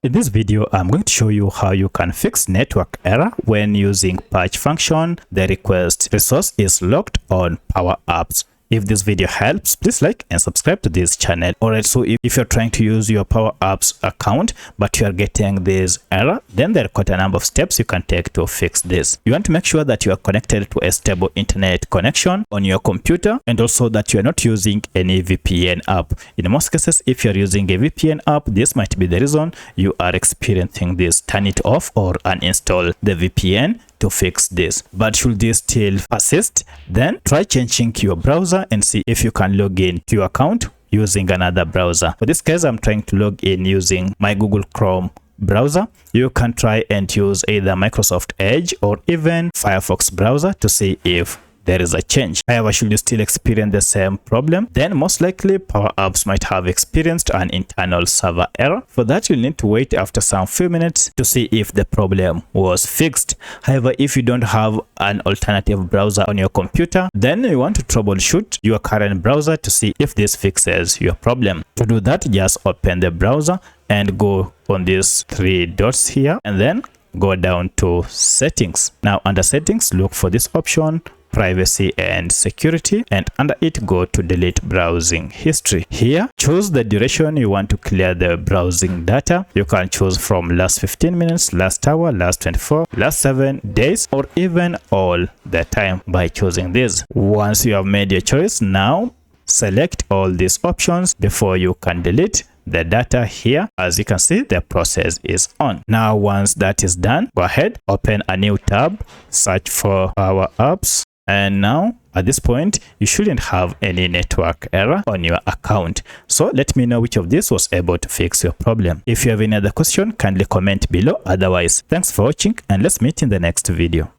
In this video, I'm going to show you how you can fix network error when using patch function. The request resource is locked on Power Apps. If this video helps, please like and subscribe to this channel. Alright, so if you're trying to use your Power Apps account, but you are getting this error, then there are quite a number of steps you can take to fix this. You want to make sure that you are connected to a stable internet connection on your computer, and also that you are not using any VPN app. In most cases, if you're using a VPN app, this might be the reason you are experiencing this. Turn it off or uninstall the VPN to fix this. But should this still persist, then try changing your browser and see if you can log in to your account using another browser. For this case, I'm trying to log in using my Google Chrome browser. You can try and use either Microsoft Edge or even Firefox browser to see if there is a change. However, should you still experience the same problem, then most likely Power Apps might have experienced an internal server error. For that, you'll need to wait after some few minutes to see if the problem was fixed. However, if you don't have an alternative browser on your computer, then you want to troubleshoot your current browser to see if this fixes your problem. To do that, just open the browser and go on these three dots here and then go down to settings. Now under settings, look for this option, privacy and security, and under it go to delete browsing history. Here choose the duration you want to clear the browsing data. You can choose from last 15 minutes, last hour, last 24, last 7 days, or even all the time by choosing this. Once you have made your choice, now select all these options before you can delete the data. Here, as you can see, the process is on. Now once that is done, go ahead, open a new tab, search for Power Apps. And now at this point, you shouldn't have any network error on your account. So let me know which of these was able to fix your problem. If you have any other question, kindly comment below. Otherwise, thanks for watching and let's meet in the next video.